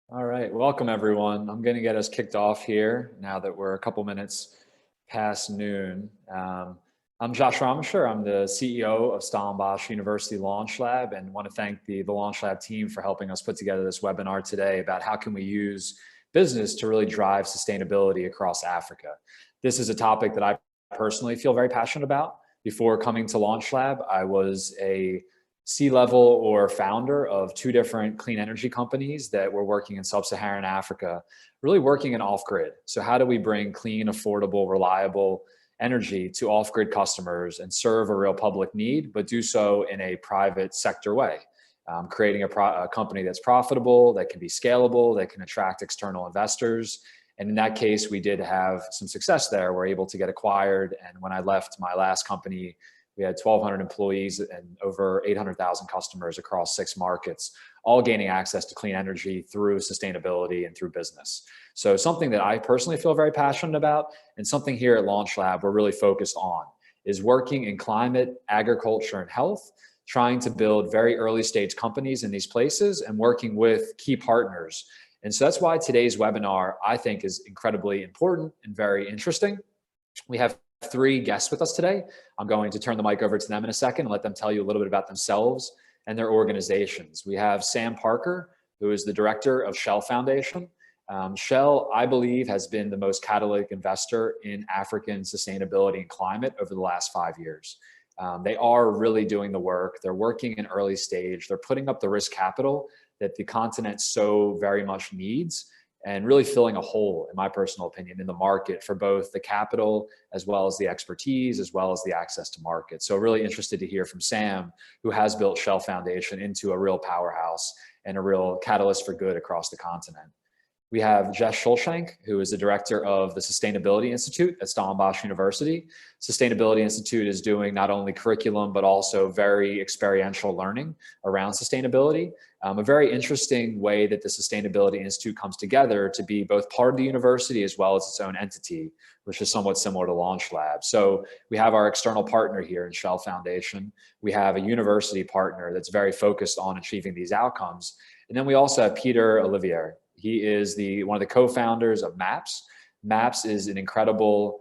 All right, welcome everyone. I'm going to get us kicked off here now that we're a couple minutes past noon. I'm Josh Romisher. I'm the CEO of Stellenbosch University LaunchLab and want to thank the LaunchLab team for helping us put together this webinar today about how can we use business to really drive sustainability across Africa. This is a topic that I personally feel very passionate about. Before coming to LaunchLab, I was a C-level or founder of two different clean energy companies that were working in sub-Saharan Africa, really working in off-grid. So how do we bring clean, affordable, reliable energy to off-grid customers and serve a real public need, but do so in a private sector way? Creating a company that's profitable, that can be scalable, that can attract external investors. And in that case, we did have some success there. We're able to get acquired. And when I left my last company, we had 1,200 employees and over 800,000 customers across 6 markets, all gaining access to clean energy through sustainability and through business. So something that I personally feel very passionate about, and something here at LaunchLab we're really focused on, is working in climate, agriculture, and health, trying to build very early stage companies in these places and working with key partners. And so that's why today's webinar, I think, is incredibly important and very interesting. We have 3 guests with us today. I'm going to turn the mic over to them in a second and let them tell you a little bit about themselves and their organizations. We have Sam Parker, who is the director of Skoll Foundation. Shell, I believe, has been the most catalytic investor in African sustainability and climate over the last 5 years. They are really doing the work. They're working in early stage. They're putting up the risk capital that the continent so very much needs, and really filling a hole, in my personal opinion, in the market for both the capital as well as the expertise, as well as the access to market. So really interested to hear from Sam, who has built Skoll Foundation into a real powerhouse and a real catalyst for good across the continent. We have Jess Schulschenk, who is the director of the Sustainability Institute at Stellenbosch University. Sustainability Institute is doing not only curriculum, but also very experiential learning around sustainability. A very interesting way that the Sustainability Institute comes together to be both part of the university as well as its own entity, which is somewhat similar to LaunchLab. So we have our external partner here in Skoll Foundation. We have a university partner that's very focused on achieving these outcomes. And then we also have Pieter Olivier. He is one of the co-founders of MAPS. MAPS is an incredible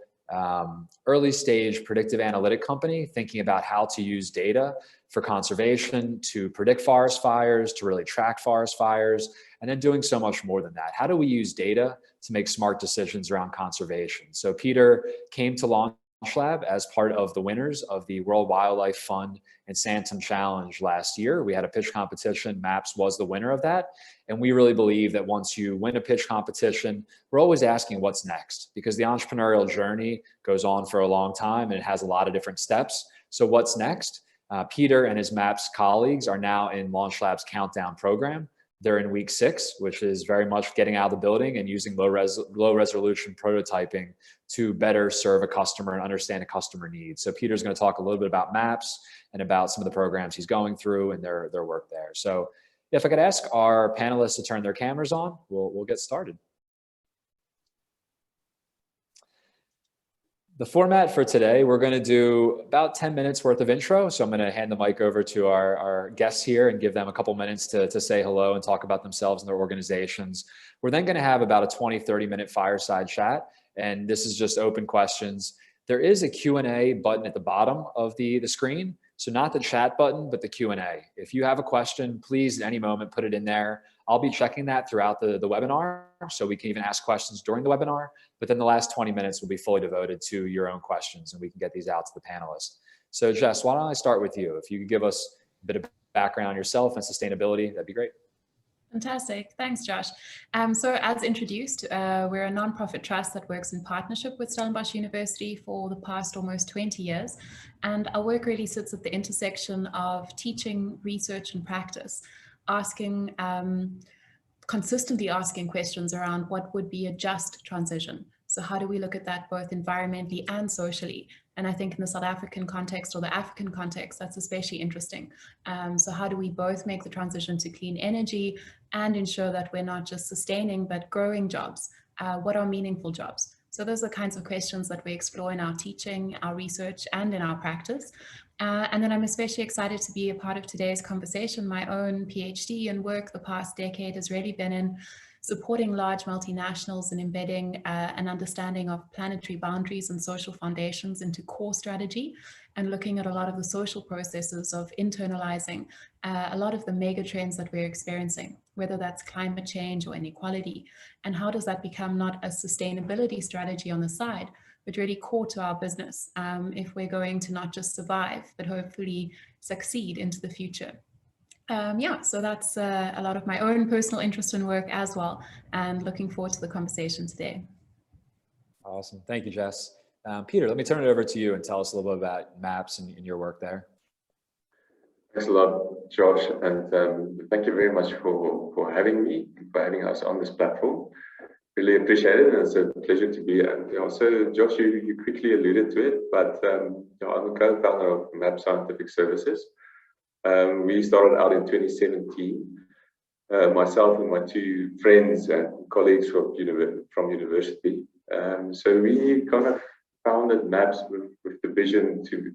early stage predictive analytic company thinking about how to use data for conservation, to predict forest fires, to really track forest fires, and then doing so much more than that. How do we use data to make smart decisions around conservation? So Pieter came to LaunchLab as part of the winners of the World Wildlife Fund and Santam Challenge last year. We had a pitch competition. MAPS was the winner of that. And we really believe that once you win a pitch competition, we're always asking what's next, because the entrepreneurial journey goes on for a long time and it has a lot of different steps. So what's next? Pieter and his MAPS colleagues are now in LaunchLab's Countdown program. They're in week 6, which is very much getting out of the building and using low resolution prototyping to better serve a customer and understand a customer needs. So Pieter's going to talk a little bit about MAPS and about some of the programs he's going through and their work there. So if I could ask our panelists to turn their cameras on, we'll get started. The format for today, we're going to do about 10 minutes worth of intro. So I'm going to hand the mic over to our guests here and give them a couple minutes to say hello and talk about themselves and their organizations. We're then going to have about a 20-30 minute fireside chat. And this is just open questions. There is a Q&A button at the bottom of the screen. So not the chat button, but the Q&A. If you have a question, please at any moment put it in there. I'll be checking that throughout the webinar, so we can even ask questions during the webinar. But then the last 20 minutes will be fully devoted to your own questions, and we can get these out to the panelists. So Jess, why don't I start with you? If you could give us a bit of background on yourself and sustainability, that'd be great. Fantastic. Thanks, Josh. So as introduced, we're a nonprofit trust that works in partnership with Stellenbosch University for the past almost 20 years. And our work really sits at the intersection of teaching, research, and practice, consistently asking questions around what would be a just transition. So how do we look at that both environmentally and socially? And I think in the South African context or the African context, that's especially interesting. So how do we both make the transition to clean energy and ensure that we're not just sustaining, but growing jobs? What are meaningful jobs? So those are the kinds of questions that we explore in our teaching, our research, and in our practice. And then I'm especially excited to be a part of today's conversation. My own PhD and work the past decade has really been in supporting large multinationals and embedding an understanding of planetary boundaries and social foundations into core strategy, and looking at a lot of the social processes of internalizing a lot of the mega trends that we're experiencing, whether that's climate change or inequality, and how does that become not a sustainability strategy on the side, but really core to our business if we're going to not just survive, but hopefully succeed into the future. Yeah, so that's a lot of my own personal interest and work as well, and looking forward to the conversation today. Awesome. Thank you, Jess. Pieter, let me turn it over to you and tell us a little bit about MAPS and your work there. Thanks a lot, Josh, and thank you very much for having me, for having us on this platform. Really appreciate it, and it's a pleasure to be here. So, Josh, you quickly alluded to it, but I'm the co-founder of MAPS Scientific Services. We started out in 2017. Myself and my two friends and colleagues from university. So we kind of founded MAPS with the vision to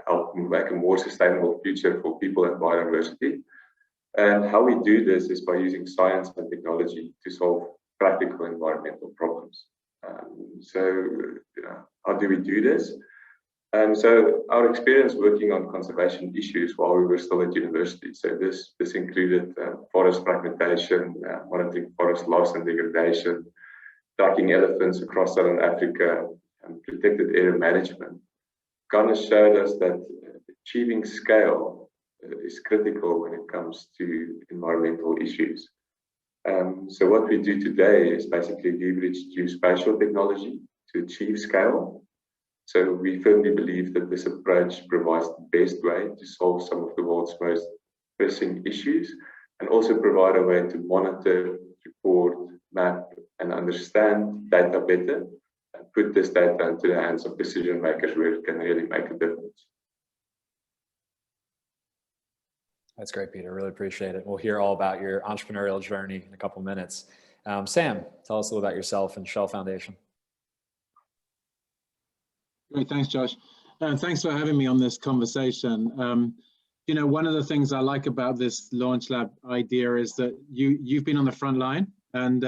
help make a more sustainable future for people and biodiversity. And how we do this is by using science and technology to solve practical environmental problems. How do we do this? So our experience working on conservation issues while we were still at university. So this included forest fragmentation, monitoring forest loss and degradation, tracking elephants across southern Africa, and protected area management. Kind of showed us that achieving scale is critical when it comes to environmental issues. So what we do today is basically leverage geospatial technology to achieve scale. So we firmly believe that this approach provides the best way to solve some of the world's most pressing issues, and also provide a way to monitor, report, map, and understand data better, and put this data into the hands of decision makers where it can really make a difference. That's great, Pieter. Really appreciate it. We'll hear all about your entrepreneurial journey in a couple minutes. Sam, tell us a little about yourself and Skoll Foundation. Great, thanks, Josh. Thanks for having me on this conversation. One of the things I like about this LaunchLab idea is that you've been on the front line, and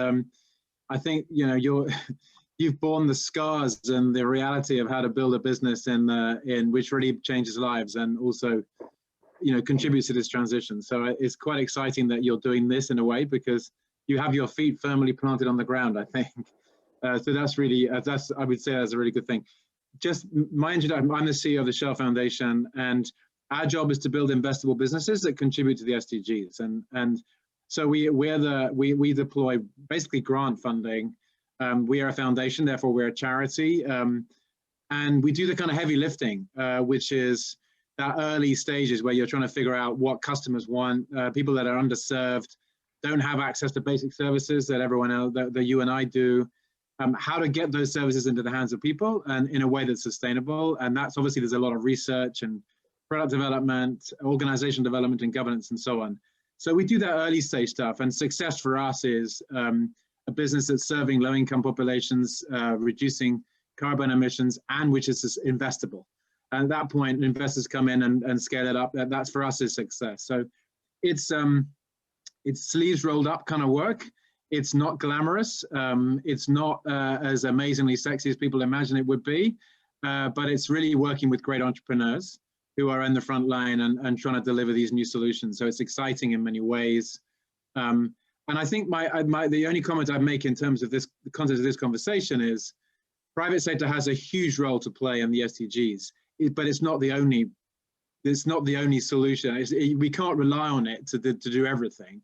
I think you've borne the scars and the reality of how to build a business in which really changes lives, and also contributes to this transition. So it's quite exciting that you're doing this in a way, because you have your feet firmly planted on the ground, I think. So that's really I would say that's a really good thing. Just my introduction, I'm the CEO of the Skoll Foundation, and our job is to build investable businesses that contribute to the SDGs. And so we deploy basically grant funding. We are a foundation, therefore we're a charity. And we do the kind of heavy lifting, which is that early stages where you're trying to figure out what customers want, people that are underserved, don't have access to basic services that everyone else, that you and I do. How to get those services into the hands of people and in a way that's sustainable. And that's obviously, there's a lot of research and product development, organization development and governance and so on. So we do that early stage stuff, and success for us is a business that's serving low income populations, reducing carbon emissions, and which is investable. And at that point, investors come in and scale it up. That's for us is success. So it's sleeves rolled up kind of work. It's not glamorous. It's not as amazingly sexy as people imagine it would be, but it's really working with great entrepreneurs who are in the front line and trying to deliver these new solutions. So it's exciting in many ways. And I think the only comment I'd make in terms of the context of this conversation is private sector has a huge role to play in the SDGs, but it's not the only solution. We can't rely on it to do everything.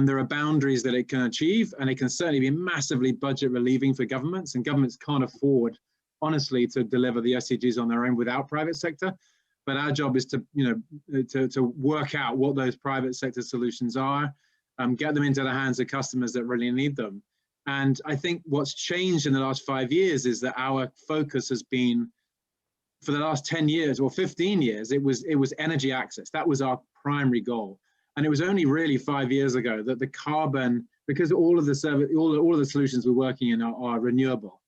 There are boundaries that it can achieve, and it can certainly be massively budget relieving for governments, and governments can't afford, honestly, to deliver the SDGs on their own without private sector. But our job is to work out what those private sector solutions are, get them into the hands of customers that really need them. And I think what's changed in the last 5 years is that our focus has been, for the last 10 years or 15 years, it was energy access. That was our primary goal. And it was only really 5 years ago that the carbon, because all of the solutions we're working in are renewable,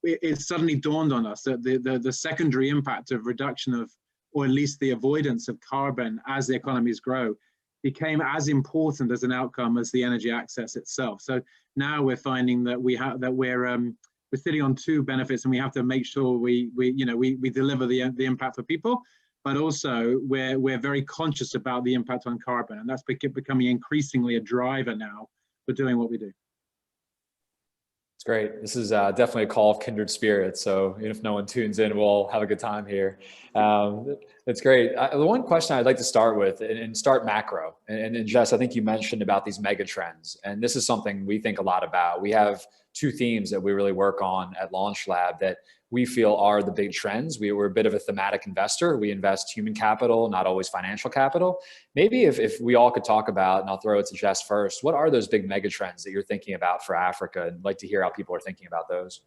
it suddenly dawned on us that the secondary impact of reduction of, or at least the avoidance of carbon as the economies grow, became as important as an outcome as the energy access itself. So now we're finding that we're sitting on two benefits, and we have to make sure we deliver the impact for people, but also we're very conscious about the impact on carbon, and that's becoming increasingly a driver now for doing what we do. It's great. This is definitely a call of kindred spirits. So even if no one tunes in, we'll have a good time here. That's great. The one question I'd like to start with, and start macro. And Jess, I think you mentioned about these mega trends. And this is something we think a lot about. We have two themes that we really work on at LaunchLab that we feel are the big trends. We're a bit of a thematic investor. We invest human capital, not always financial capital. Maybe if we all could talk about, and I'll throw it to Jess first, what are those big mega trends that you're thinking about for Africa? And I'd like to hear how people are thinking about those.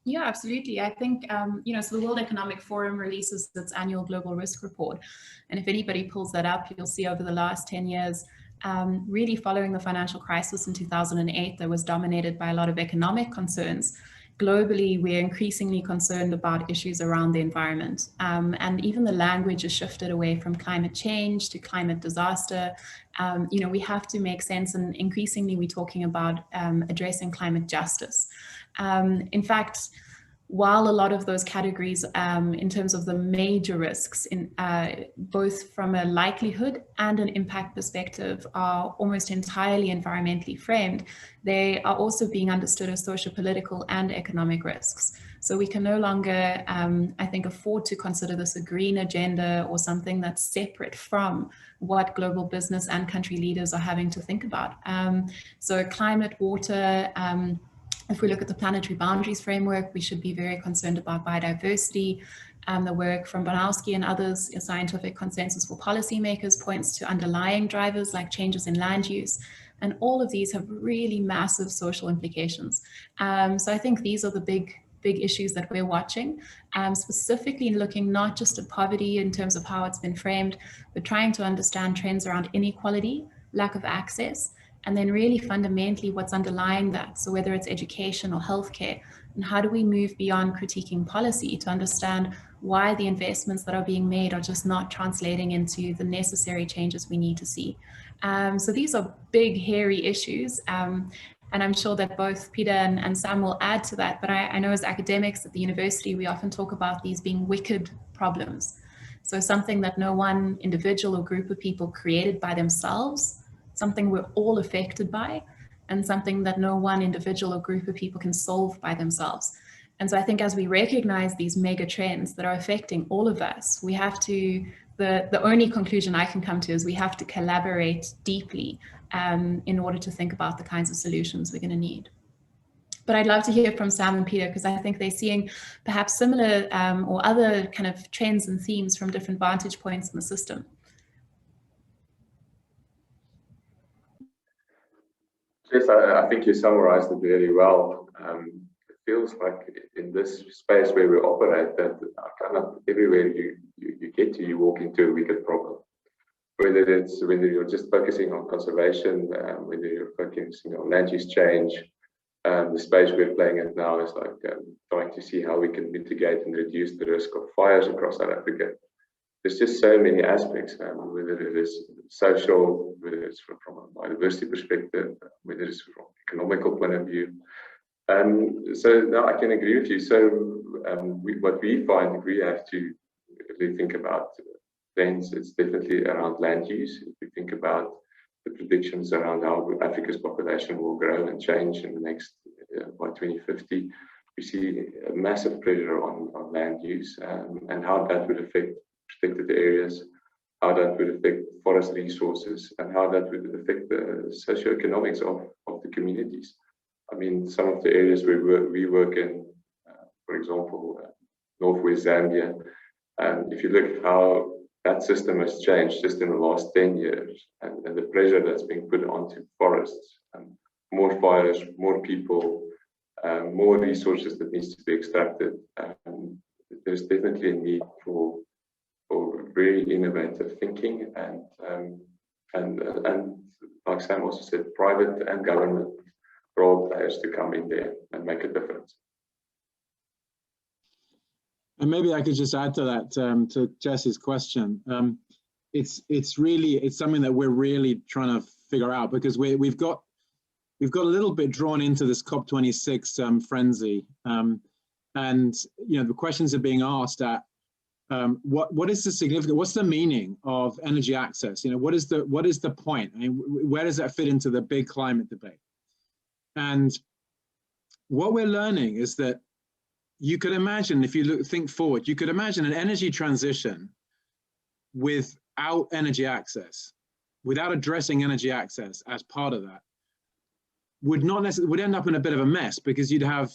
Yeah, absolutely. I think, so the World Economic Forum releases its annual global risk report. And if anybody pulls that up, you'll see over the last 10 years, really following the financial crisis in 2008, that was dominated by a lot of economic concerns. Globally, we're increasingly concerned about issues around the environment. And even the language has shifted away from climate change to climate disaster. We have to make sense, and increasingly we're talking about addressing climate justice. In fact, while a lot of those categories in terms of the major risks, both from a likelihood and an impact perspective, are almost entirely environmentally framed, they are also being understood as social, political and economic risks. So we can no longer, I think, afford to consider this a green agenda or something that's separate from what global business and country leaders are having to think about. So climate, water, if we look at the planetary boundaries framework, we should be very concerned about biodiversity. The work from Banowski and others, a scientific consensus for policymakers, points to underlying drivers like changes in land use. And all of these have really massive social implications. So I think these are the big issues that we're watching, specifically looking not just at poverty in terms of how it's been framed, but trying to understand trends around inequality, lack of access, and then really fundamentally what's underlying that. So whether it's education or healthcare, and how do we move beyond critiquing policy to understand why the investments that are being made are just not translating into the necessary changes we need to see. So these are big, hairy issues. And I'm sure that both Pieter and Sam will add to that, but I know as academics at the university, we often talk about these being wicked problems. So something that no one individual or group of people created by themselves, something we're all affected by, and something that no one individual or group of people can solve by themselves. And so I think as we recognize these mega trends that are affecting all of us, we have to, the only conclusion I can come to is we have to collaborate deeply in order to think about the kinds of solutions we're going to need. But I'd love to hear from Sam and Pieter, because I think they're seeing perhaps similar or other kind of trends and themes from different vantage points in the system. Yes, I think you summarized it very well. It feels like in this space where we operate that kind of everywhere you get to, you walk into a wicked problem. Whether you're just focusing on conservation, whether you're focusing on land use change, the space we're playing at now is like trying to see how we can mitigate and reduce the risk of fires across South Africa. There's just so many aspects, whether it is social, whether it's from a biodiversity perspective, whether it's from an economical point of view. So now I can agree with you. So what we find, if we have to really think about trends, it's definitely around land use. If we think about the predictions around how Africa's population will grow and change in the next, by 2050, we see a massive pressure on land use and how that would affect protected areas, how that would affect forest resources, and how that would affect the socioeconomics of the communities. I mean, some of the areas we work in, for example, northwest Zambia, if you look at how that system has changed just in the last 10 years, and the pressure that's being put onto forests, more fires, more people, more resources that needs to be extracted, there's definitely a need for very innovative thinking and like Sam also said, private and government role players to come in there and make a difference. And maybe I could just add to that, to Jess's question. It's something that we're really trying to figure out, because we've got a little bit drawn into this COP26 frenzy, and the questions are being asked at what is the significance? What's the meaning of energy access? What is the point? I mean, where does that fit into the big climate debate? And what we're learning is that you could imagine, if you think forward, you could imagine an energy transition without energy access, without addressing energy access as part of that, would end up in a bit of a mess, because you'd have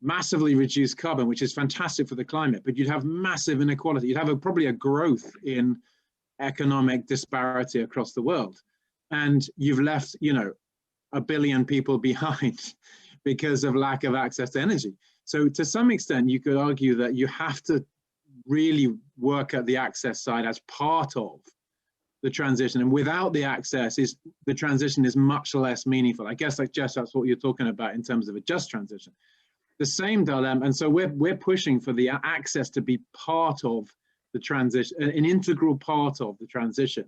massively reduced carbon, which is fantastic for the climate, but you'd have massive inequality. You'd have probably a growth in economic disparity across the world. And you've left, 1 billion people behind because of lack of access to energy. So to some extent, you could argue that you have to really work at the access side as part of the transition. And without the access, the transition is much less meaningful. I guess, like Jess, that's what you're talking about in terms of a just transition. The same dilemma, and so we're pushing for the access to be part of the transition, an integral part of the transition,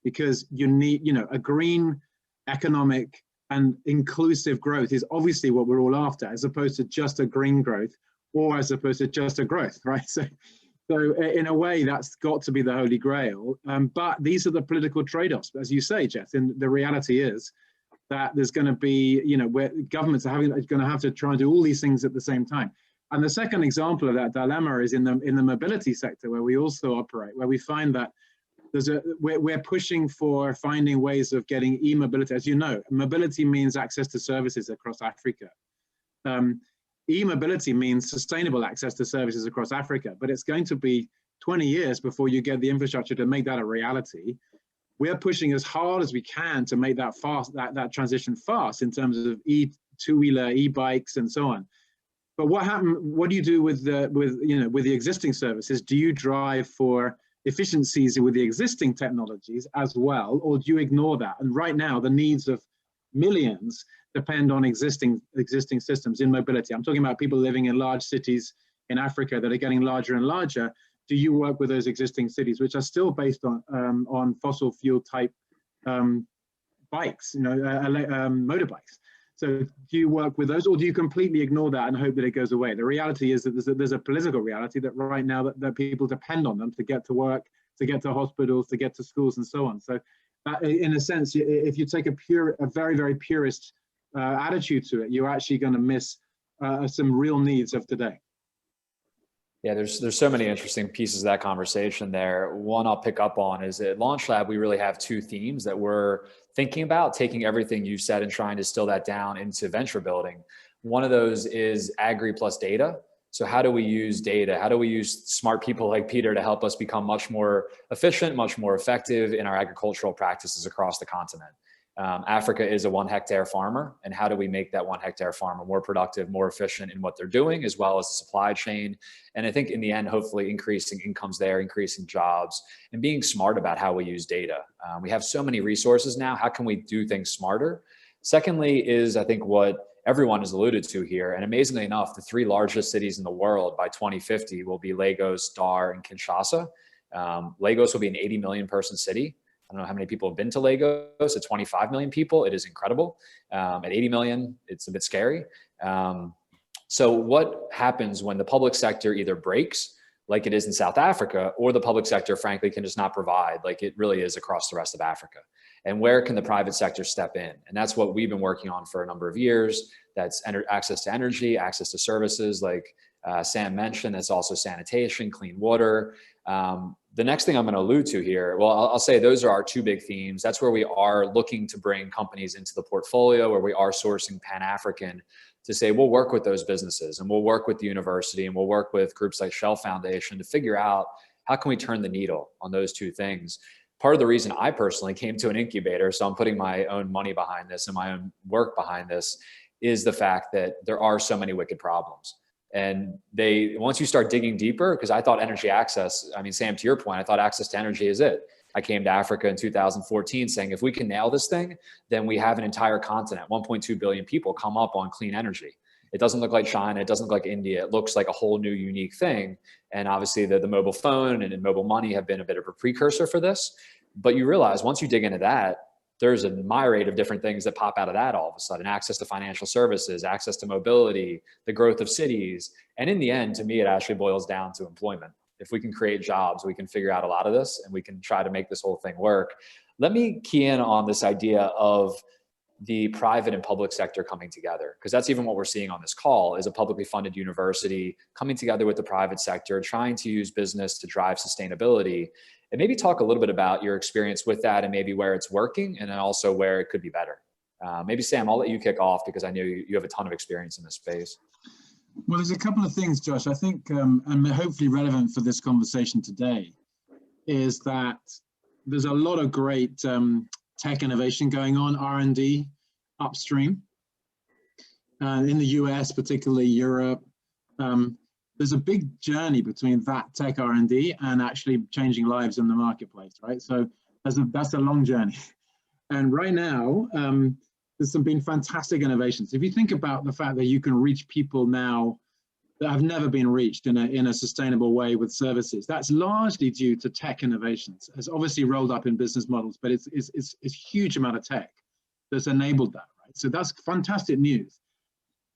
because you need, a green economic and inclusive growth is obviously what we're all after, as opposed to just a green growth, or as opposed to just a growth, right? So in a way, that's got to be the holy grail. But these are the political trade-offs, as you say, Jess. And the reality is that there's going to be, where governments are going to have to try and do all these things at the same time. And the second example of that dilemma is in the mobility sector, where we also operate, where we find that we're pushing for finding ways of getting e-mobility. As you know, mobility means access to services across Africa. E-mobility means sustainable access to services across Africa, but it's going to be 20 years before you get the infrastructure to make that a reality. We're pushing as hard as we can to make that that transition fast in terms of two-wheeler, e-bikes, and so on. But what do you do with the existing services? Do you drive for efficiencies with the existing technologies as well, or do you ignore that? And right now, the needs of millions depend on existing systems in mobility. I'm talking about people living in large cities in Africa that are getting larger and larger. Do you work with those existing cities, which are still based on fossil fuel type bikes, motorbikes? So do you work with those, or do you completely ignore that and hope that it goes away? The reality is that there's a political reality that right now that people depend on them to get to work, to get to hospitals, to get to schools, and so on. So in a sense, if you take a very, very purist attitude to it, you're actually going to miss some real needs of today. Yeah, there's so many interesting pieces of that conversation there. One I'll pick up on is at LaunchLab, we really have two themes that we're thinking about, taking everything you said and trying to distill that down into venture building. One of those is agri plus data. So how do we use data? How do we use smart people like Pieter to help us become much more efficient, much more effective in our agricultural practices across the continent? Africa is a 1 hectare farmer, and how do we make that 1 hectare farmer more productive, more efficient in what they're doing, as well as the supply chain? And I think in the end, hopefully increasing incomes there, increasing jobs, and being smart about how we use data. We have so many resources now. How can we do things smarter? Secondly is, I think, what everyone has alluded to here, and amazingly enough, the 3 largest cities in the world by 2050 will be Lagos, Dar, and Kinshasa. Lagos will be an 80 million person city. I don't know how many people have been to Lagos. At 25 million people, it is incredible. At 80 million, it's a bit scary. So what happens when the public sector either breaks, like it is in South Africa, or the public sector, frankly, can just not provide, like it really is across the rest of Africa? And where can the private sector step in? And that's what we've been working on for a number of years. That's access to energy, access to services, like Sam mentioned. That's also sanitation, clean water. The next thing I'm going to allude to here, well, I'll say those are our 2 big themes. That's where we are looking to bring companies into the portfolio, where we are sourcing Pan-African to say, we'll work with those businesses, and we'll work with the university, and we'll work with groups like Skoll Foundation to figure out how can we turn the needle on those 2 things. Part of the reason I personally came to an incubator, so I'm putting my own money behind this and my own work behind this, is the fact that there are so many wicked problems. And once you start digging deeper, because I thought energy access, I mean, Sam, to your point, I thought access to energy is it. I came to Africa in 2014 saying, if we can nail this thing, then we have an entire continent, 1.2 billion people come up on clean energy. It doesn't look like China. It doesn't look like India. It looks like a whole new unique thing. And obviously the mobile phone and mobile money have been a bit of a precursor for this. But you realize once you dig into that, there's a myriad of different things that pop out of that all of a sudden: access to financial services, access to mobility, the growth of cities. And in the end, to me, it actually boils down to employment. If we can create jobs, we can figure out a lot of this and we can try to make this whole thing work. Let me key in on this idea of the private and public sector coming together, because that's even what we're seeing on this call, is a publicly funded university coming together with the private sector, trying to use business to drive sustainability. And maybe talk a little bit about your experience with that and maybe where it's working and then also where it could be better. Maybe Sam, I'll let you kick off because I know you have a ton of experience in this space. Well, there's a couple of things, Josh, I think, and hopefully relevant for this conversation today, is that there's a lot of great tech innovation going on, R&D upstream, in the US, particularly Europe. There's a big journey between that tech R&D and actually changing lives in the marketplace, right? So that's a long journey. And right now, there's been fantastic innovations. If you think about the fact that you can reach people now that have never been reached in a sustainable way with services, that's largely due to tech innovations. It's obviously rolled up in business models, but it's a huge amount of tech that's enabled that, right? So that's fantastic news.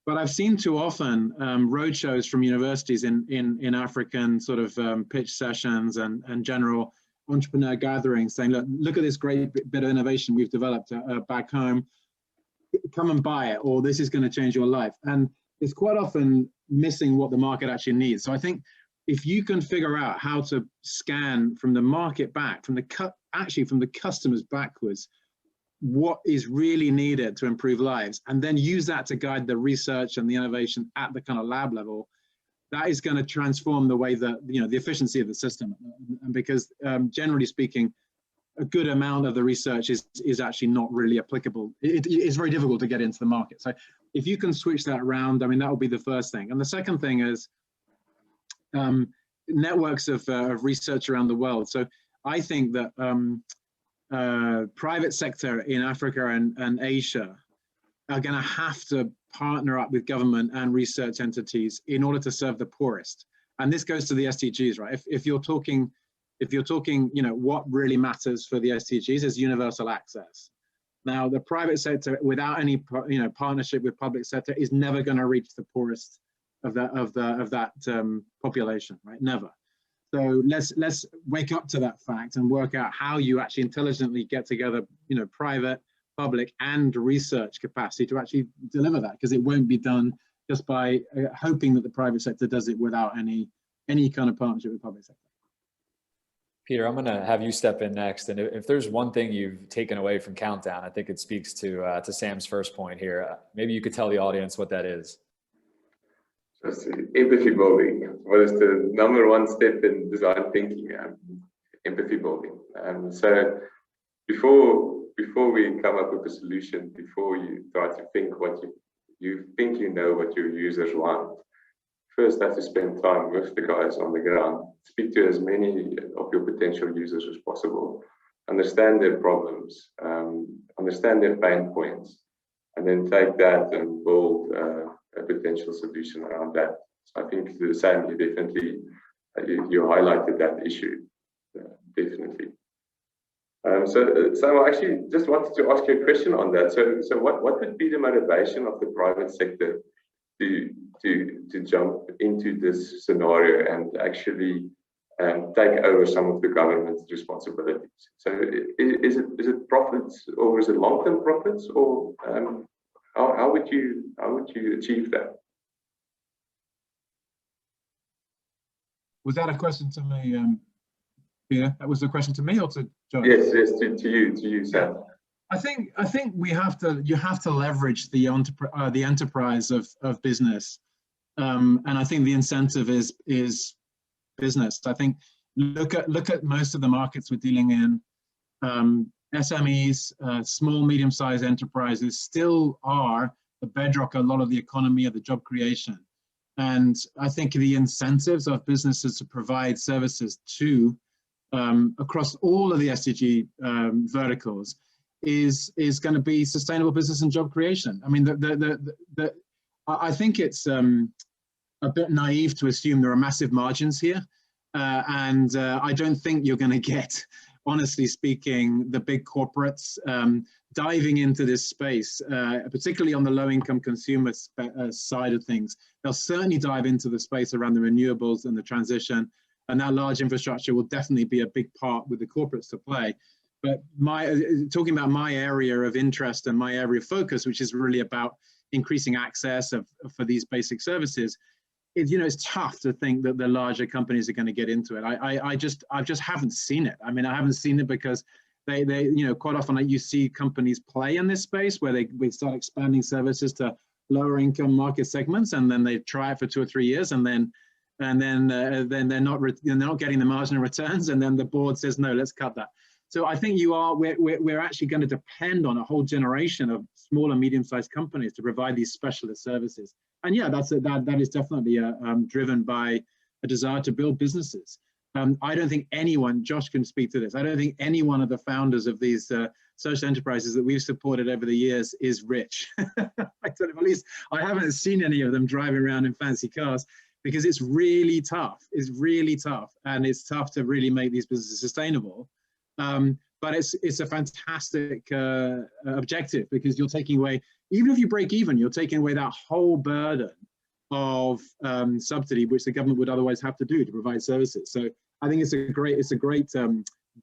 But I've seen too often roadshows from universities in African sort of pitch sessions and general entrepreneur gatherings saying, look at this great bit of innovation we've developed back home. Come and buy it, or this is going to change your life. And it's quite often missing what the market actually needs. So I think if you can figure out how to scan from the market back, from the customers backwards, what is really needed to improve lives, and then use that to guide the research and the innovation at the kind of lab level, that is going to transform the way that, the efficiency of the system. And because generally speaking, a good amount of the research is actually not really applicable. It's very difficult to get into the market. So if you can switch that around, I mean, that will be the first thing. And the second thing is networks of research around the world. So I think that private sector in Africa and Asia are going to have to partner up with government and research entities in order to serve the poorest. And this goes to the SDGs, right? If you're talking, what really matters for the SDGs is universal access. Now, the private sector, without any, partnership with public sector, is never going to reach the poorest of that population, right? Never. So let's wake up to that fact and work out how you actually intelligently get together, private, public, and research capacity to actually deliver that, because it won't be done just by hoping that the private sector does it without any kind of partnership with the public sector. Pieter, I'm going to have you step in next. And if there's one thing you've taken away from Countdown, I think it speaks to Sam's first point here. Maybe you could tell the audience what that is. Just empathy building. What is the number one step in design thinking? Empathy building. So before we come up with a solution, before you try to think what you think what your users want, first have to spend time with the guys on the ground, speak to as many of your potential users as possible, understand their problems, understand their pain points, and then take that and build a potential solution around that. So I think the same, you definitely, you highlighted that issue, definitely. So I actually just wanted to ask you a question on that. So what would be the motivation of the private sector to jump into this scenario and actually take over some of the government's responsibilities? So is it profits, or is it long-term profits, or how would you achieve that? Was that a question to me, Pieter? That was a question to me or to Josh? Yes, to you, Sam. I think you have to leverage the enterprise of business, and I think the incentive is business. I think look at most of the markets we're dealing in. SMEs, small medium-sized enterprises, still are the bedrock of a lot of the economy, of the job creation. And I think the incentives of businesses to provide services to across all of the SDG verticals is going to be sustainable business and job creation. I mean, I think it's a bit naive to assume there are massive margins here. And I don't think you're going to get, honestly speaking, the big corporates diving into this space, particularly on the low-income consumer side of things. They'll certainly dive into the space around the renewables and the transition, and that large infrastructure will definitely be a big part with the corporates to play. But talking about my area of interest and my area of focus, which is really about increasing access for these basic services, it's tough to think that the larger companies are going to get into it. I just haven't seen it. I mean, I haven't seen it because they quite often you see companies play in this space where they start expanding services to lower income market segments, and then they try it for 2 or 3 years, and then they're not getting the marginal returns, and then the board says no, let's cut that. So I think we're actually going to depend on a whole generation of small and medium-sized companies to provide these specialist services. And yeah, that is definitely driven by a desire to build businesses. I don't think anyone, Josh can speak to this, I don't think any one of the founders of these social enterprises that we've supported over the years is rich. At least I haven't seen any of them driving around in fancy cars, because it's really tough. It's really tough. And it's tough to really make these businesses sustainable. But it's a fantastic objective, because you're taking away, even if you break even, you're taking away that whole burden of subsidy, which the government would otherwise have to do to provide services. So I think it's a great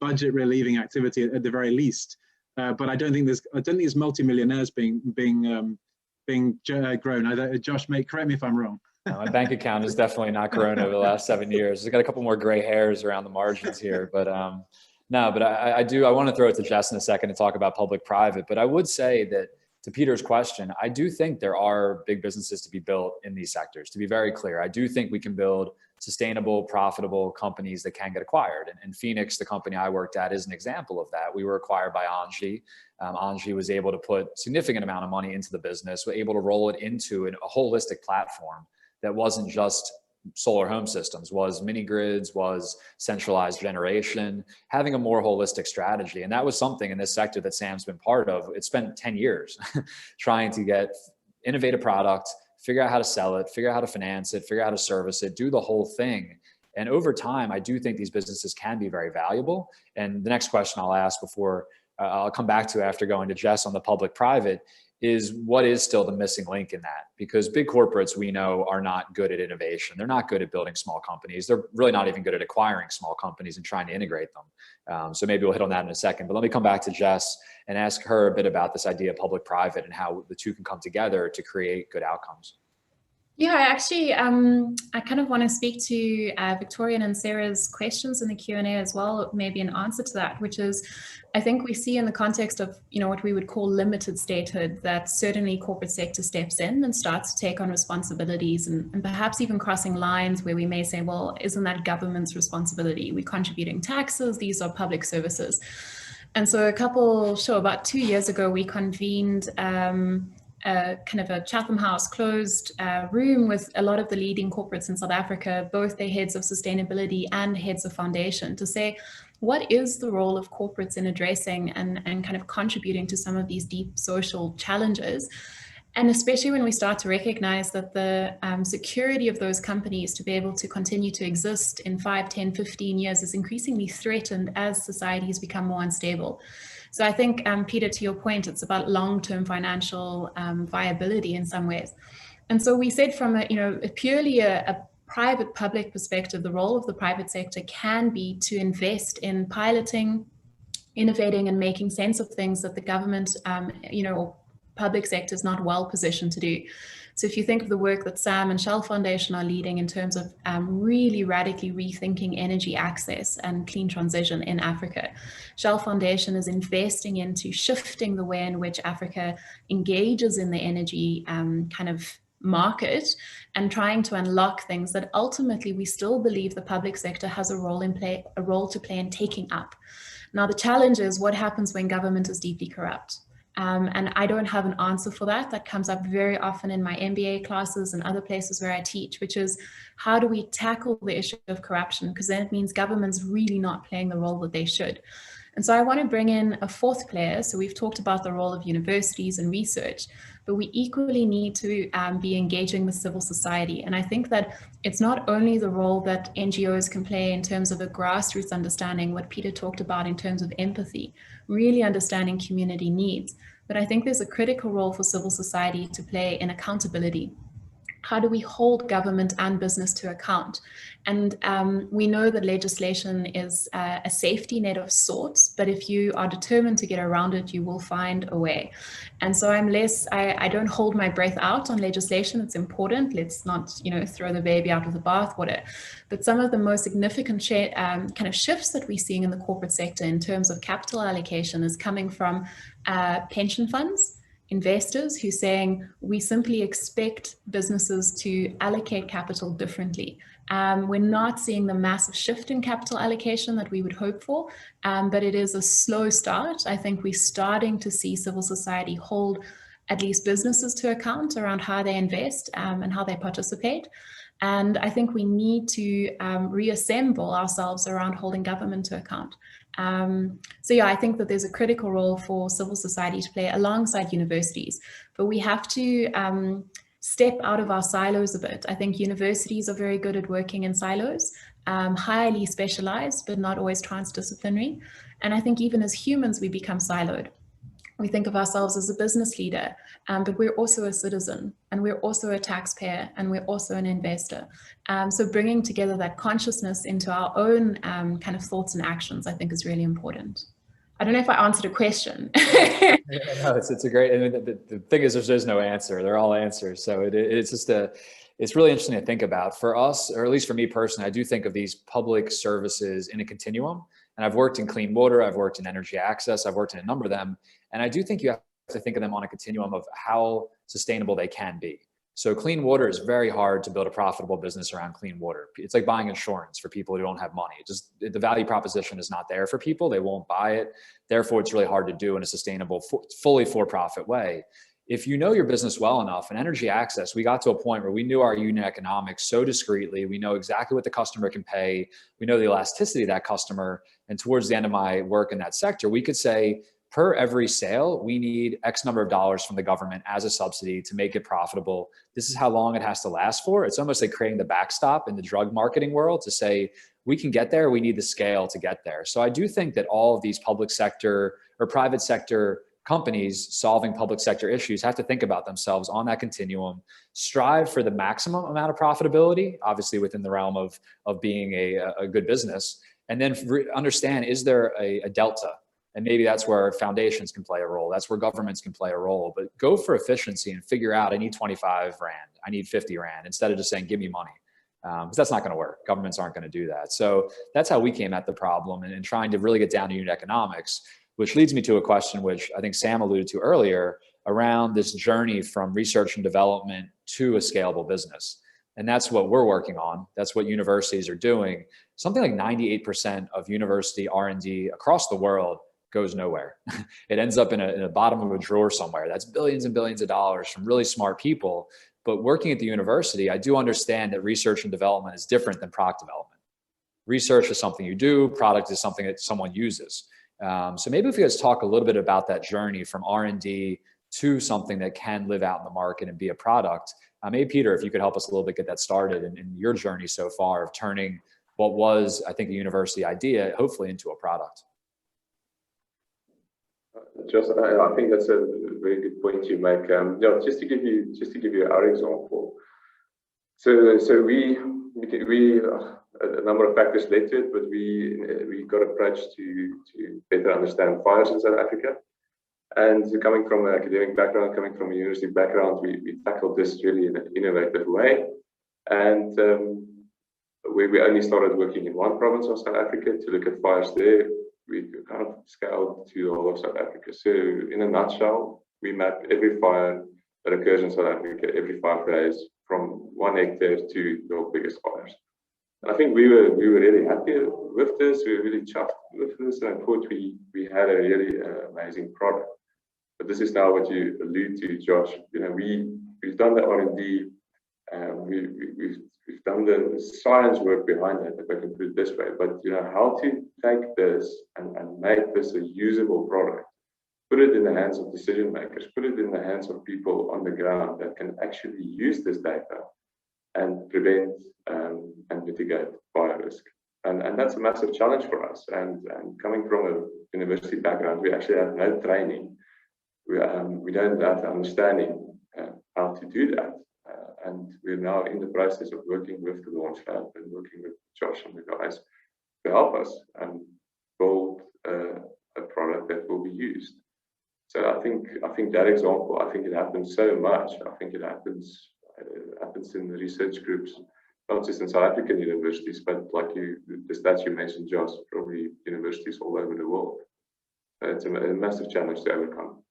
budget relieving activity at the very least. But I don't think there's multimillionaires being grown. Josh, correct me if I'm wrong. No, my bank account has definitely not grown over the last 7 years. I've got a couple more gray hairs around the margins here, but no, but I want to throw it to Jess in a second to talk about public-private. But I would say that, to Peter's question, I do think there are big businesses to be built in these sectors. To be very clear, I do think we can build sustainable, profitable companies that can get acquired. And Phoenix, the company I worked at, is an example of that. We were acquired by Engie. Engie was able to put significant amount of money into the business, was able to roll it into a holistic platform that wasn't just solar home systems, was mini grids, was centralized generation, having a more holistic strategy. And that was something in this sector that Sam's been part of. It spent 10 years trying to get innovative product, figure out how to sell it, figure out how to finance it, figure out how to service it, do the whole thing. And over time, I do think these businesses can be very valuable. And the next question I'll ask before I'll come back to after going to Jess on the public-private is, what is still the missing link in that? Because big corporates, we know, are not good at innovation. They're not good at building small companies. They're really not even good at acquiring small companies and trying to integrate them. So maybe we'll hit on that in a second, but let me come back to Jess and ask her a bit about this idea of public-private and how the two can come together to create good outcomes. Yeah, I kind of want to speak to Victoria and Sarah's questions in the Q&A as well, maybe an answer to that, which is, I think we see in the context of, what we would call limited statehood, that certainly corporate sector steps in and starts to take on responsibilities and perhaps even crossing lines where we may say, well, isn't that government's responsibility? We're contributing taxes, these are public services. And so about 2 years ago, we convened kind of a Chatham House closed room with a lot of the leading corporates in South Africa, both the heads of sustainability and heads of foundation, to say, what is the role of corporates in addressing and kind of contributing to some of these deep social challenges? And especially when we start to recognize that the security of those companies to be able to continue to exist in 5, 10, 15 years is increasingly threatened as societies become more unstable. So I think, Peter, to your point, it's about long-term financial viability in some ways. And so we said from a purely a private-public perspective, the role of the private sector can be to invest in piloting, innovating, and making sense of things that the government, or public sector is not well positioned to do. So if you think of the work that Sam and Shell Foundation are leading in terms of really radically rethinking energy access and clean transition in Africa, Shell Foundation is investing into shifting the way in which Africa engages in the energy kind of market and trying to unlock things that ultimately we still believe the public sector has a role to play in taking up. Now, the challenge is, what happens when government is deeply corrupt? And I don't have an answer for that. That comes up very often in my MBA classes and other places where I teach, which is, how do we tackle the issue of corruption? Because then it means government's really not playing the role that they should. And so I want to bring in a fourth player. So we've talked about the role of universities and research, but we equally need to be engaging with civil society. And I think that it's not only the role that NGOs can play in terms of a grassroots understanding, what Pieter talked about in terms of empathy, really understanding community needs, but I think there's a critical role for civil society to play in accountability. How do we hold government and business to account? And we know that legislation is a safety net of sorts, but if you are determined to get around it, you will find a way. And so I don't hold my breath out on legislation. It's important. Let's not, throw the baby out with the bathwater. But some of the most significant kind of shifts that we're seeing in the corporate sector in terms of capital allocation is coming from pension funds, investors who are saying we simply expect businesses to allocate capital differently. We're not seeing the massive shift in capital allocation that we would hope for, but it is a slow start. I think we're starting to see civil society hold at least businesses to account around how they invest and how they participate. And I think we need to reassemble ourselves around holding government to account. So yeah, I think that there's a critical role for civil society to play alongside universities, but we have to step out of our silos a bit. I think universities are very good at working in silos, highly specialized, but not always transdisciplinary. And I think even as humans, we become siloed. We think of ourselves as a business leader, but we're also a citizen, and we're also a taxpayer, and we're also an investor. So bringing together that consciousness into our own kind of thoughts and actions, I think is really important. I don't know if I answered a question. No, it's a great, I mean, the thing is there's no answer. They're all answers. So it's really interesting to think about. For us, or at least for me personally, I do think of these public services in a continuum. And I've worked in clean water, I've worked in energy access, I've worked in a number of them. And I do think you have to think of them on a continuum of how sustainable they can be. So clean water is very hard to build a profitable business around clean water. It's like buying insurance for people who don't have money. The value proposition is not there for people. They won't buy it. Therefore, it's really hard to do in a sustainable, fully for-profit way. If you know your business well enough, in energy access, we got to a point where we knew our unit economics so discreetly. We know exactly what the customer can pay. We know the elasticity of that customer. And towards the end of my work in that sector, we could say, per every sale, we need X number of dollars from the government as a subsidy to make it profitable. This is how long it has to last for. It's almost like creating the backstop in the drug marketing world to say, we can get there, we need the scale to get there. So I do think that all of these public sector or private sector companies solving public sector issues have to think about themselves on that continuum, strive for the maximum amount of profitability, obviously within the realm of being a good business, and then understand, is there a delta? And maybe that's where foundations can play a role. That's where governments can play a role. But go for efficiency and figure out, I need 25 Rand, I need 50 Rand, instead of just saying, give me money. Because that's not going to work. Governments aren't going to do that. So that's how we came at the problem, and trying to really get down to unit economics, which leads me to a question which I think Sam alluded to earlier around this journey from research and development to a scalable business. And that's what we're working on. That's what universities are doing. Something like 98% of university R&D across the world goes nowhere. It ends up in a bottom of a drawer somewhere. That's billions and billions of dollars from really smart people. But working at the university, I do understand that research and development is different than product development. Research is something you do, product is something that someone uses. So maybe if you guys talk a little bit about that journey from R&D to something that can live out in the market and be a product. Maybe Pieter, if you could help us a little bit get that started in your journey so far of turning what was, I think, a university idea, hopefully into a product. I think that's a very good point you make. Just to give you our example. So we a number of factors led to it, but we got approached to better understand fires in South Africa. And coming from an academic background, coming from a university background, we tackled this really in an innovative way. And we only started working in one province of South Africa to look at fires there. We kind of scaled to the whole of South Africa. So in a nutshell, we map every fire that occurs in South Africa every 5 days from 1 hectare to the biggest fires. And I think we were really happy with this. We were really chuffed with this, and I thought we had a really amazing product. But this is now what you allude to, Josh. We've done the R&D, we've done the science work behind it, if I can put it this way. But how to take this and make this a usable product put it in the hands of decision makers, put it in the hands of people on the ground that can actually use this data and prevent and mitigate fire risk. And that's a massive challenge for us. And coming from a university background, we actually have no training. We don't have the understanding how to do that. And we're now in the process of working with the LaunchLab and working with Josh and the guys to help us build a product that will be used. So I think that example, I think it happens so much. I think it happens in the research groups, not just in South African universities, but like the stats you mentioned, Josh, probably universities all over the world. It's a massive challenge to overcome.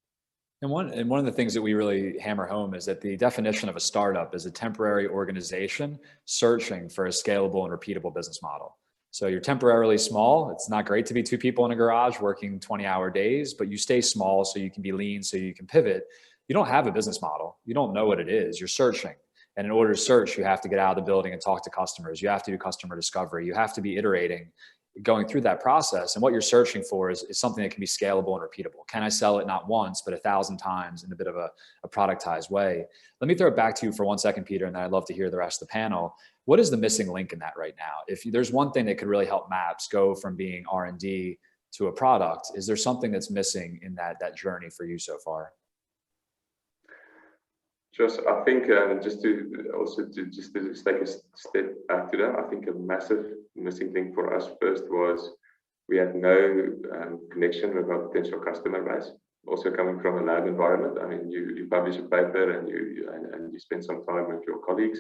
And one of the things that we really hammer home is that the definition of a startup is a temporary organization searching for a scalable and repeatable business model. So you're temporarily small. It's not great to be two people in a garage working 20-hour days, but you stay small so you can be lean, so you can pivot. You don't have a business model. You don't know what it is. You're searching. And in order to search, you have to get out of the building and talk to customers. You have to do customer discovery. You have to be iterating, going through that process. And what you're searching for is something that can be scalable and repeatable. Can I sell it not once, but 1,000 times in a bit of a productized way? Let me throw it back to you for 1 second, Pieter, and then I'd love to hear the rest of the panel. What is the missing link in that right now? If there's one thing that could really help MAPS go from being R&D to a product, is there something that's missing in that journey for you so far? Just, I think just to take a step back to that, I think a massive missing thing for us first was we had no connection with our potential customer base. Also coming from a lab environment, I mean, you publish a paper and you spend some time with your colleagues,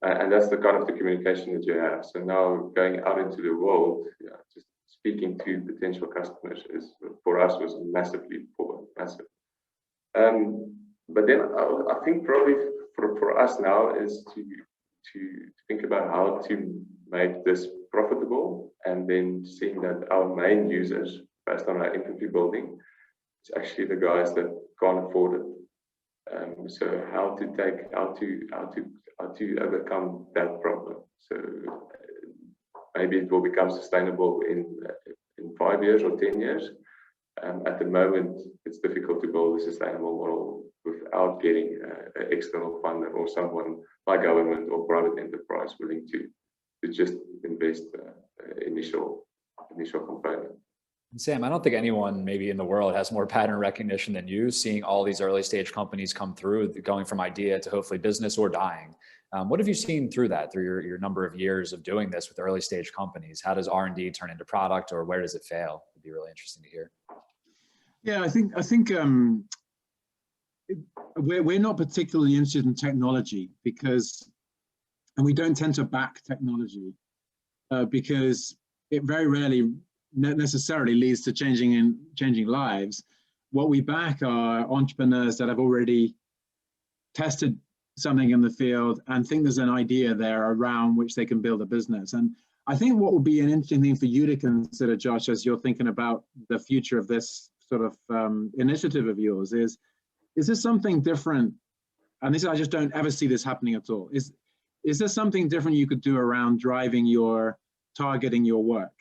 and that's the kind of the communication that you have. So now going out into the world, just speaking to potential customers for us was massively important, massive. But then I think probably for us now is to think about how to make this profitable, and then seeing that our main users, based on our infantry building, it's actually the guys that can't afford it. So how to overcome that problem. So maybe it will become sustainable in 5 years or 10 years. At the moment, it's difficult to build a sustainable model without getting an external funder or someone like government or private enterprise willing to just invest initial component. And Sam, I don't think anyone maybe in the world has more pattern recognition than you, seeing all these early stage companies come through, going from idea to hopefully business or dying. What have you seen through that, through your number of years of doing this with early stage companies? How does R&D turn into product, or where does it fail? It'd be really interesting to hear. Yeah, I think we're not particularly interested in technology and we don't tend to back technology because it very rarely necessarily leads to changing lives. What we back are entrepreneurs that have already tested something in the field and think there's an idea there around which they can build a business. And I think what would be an interesting thing for you to consider, Josh, as you're thinking about the future of this sort of initiative of yours is there something different? And I just don't ever see this happening at all. Is there something different you could do around targeting your work?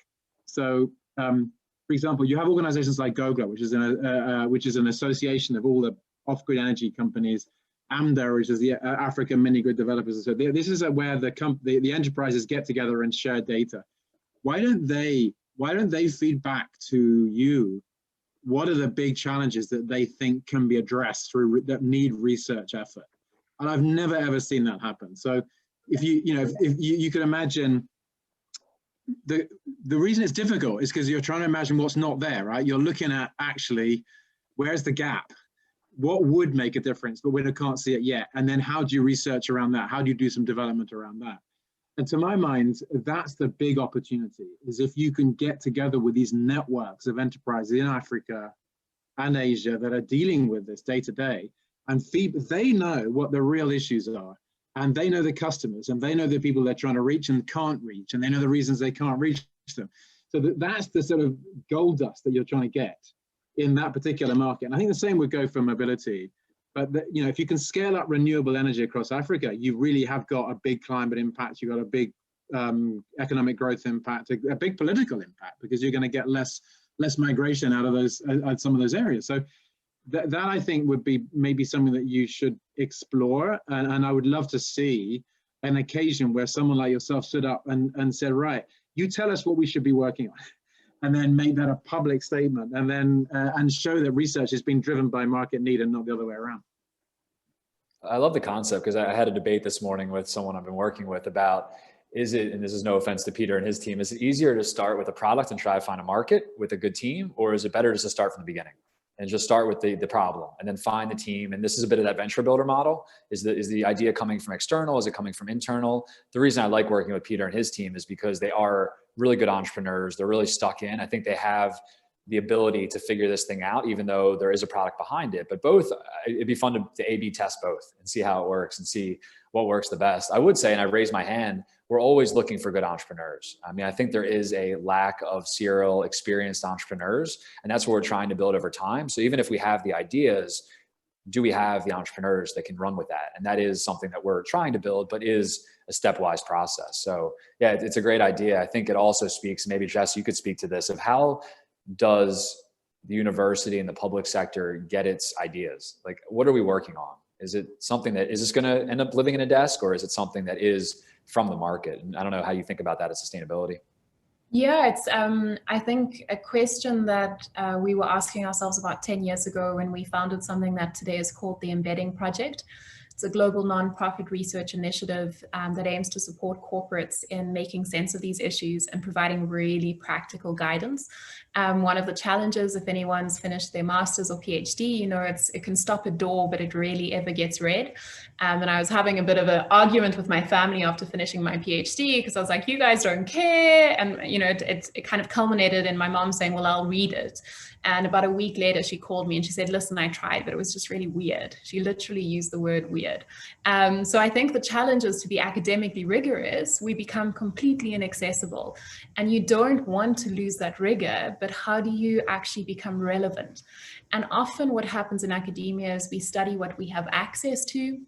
So, for example, you have organizations like GoGlo, which is an association of all the off-grid energy companies. AMDA, which is the African mini-grid developers. So this is where the enterprises get together and share data. Why don't they feed back to you? What are the big challenges that they think can be addressed that need research effort? And I've never ever seen that happen. So if you could imagine, the reason it's difficult is because you're trying to imagine what's not there, right? You're looking at actually where's the gap, what would make a difference, but we can't see it yet. And then how do you research around that? How do you do some development around that? And to my mind, that's the big opportunity, is if you can get together with these networks of enterprises in Africa and Asia that are dealing with this day to day, and they know what the real issues are, and they know the customers, and they know the people they're trying to reach and can't reach, and they know the reasons they can't reach them. So that's the sort of gold dust that you're trying to get in that particular market. And I think the same would go for mobility. But if you can scale up renewable energy across Africa, you really have got a big climate impact. You've got a big economic growth impact, a big political impact, because you're going to get less migration out of some of those areas. So that I think would be maybe something that you should explore. And I would love to see an occasion where someone like yourself stood up and said, right, you tell us what we should be working on, and then make that a public statement, and then and show that research is being driven by market need and not the other way around. I love the concept, because I had a debate this morning with someone I've been working with about, is it, and this is no offense to Peter and his team, is it easier to start with a product and try to find a market with a good team, or is it better just to start from the beginning and just start with the problem and then find the team? And this is a bit of that venture builder model. Is the idea coming from external? Is it coming from internal? The reason I like working with Peter and his team is because they are really good entrepreneurs. They're really stuck in. I think they have the ability to figure this thing out, even though there is a product behind it. But both, it'd be fun to A/B test both and see how it works and see what works the best. I would say, and I raise my hand, we're always looking for good entrepreneurs. I mean, I think there is a lack of serial experienced entrepreneurs, and that's what we're trying to build over time. So even if we have the ideas, do we have the entrepreneurs that can run with that? And that is something that we're trying to build, but is a stepwise process. So yeah, it's a great idea. I think it also speaks, maybe Jess, you could speak to this, of how does the university and the public sector get its ideas? Like, what are we working on? Is it something that, is this going to end up living in a desk, or is it something that is from the market? And I don't know how you think about that as sustainability. Yeah, it's I think a question that we were asking ourselves about 10 years ago when we founded something that today is called the Embedding Project. It's a global nonprofit research initiative that aims to support corporates in making sense of these issues and providing really practical guidance. One of the challenges, if anyone's finished their master's or PhD, you know, it can stop a door, but it rarely ever gets read. And I was having a bit of an argument with my family after finishing my PhD, because I was like, you guys don't care. And, you know, it kind of culminated in my mom saying, well, I'll read it. And about a week later, she called me and she said, listen, I tried, but it was just really weird. She literally used the word weird. So I think the challenge is to be academically rigorous. We become completely inaccessible, and you don't want to lose that rigor, but how do you actually become relevant? And often what happens in academia is we study what we have access to,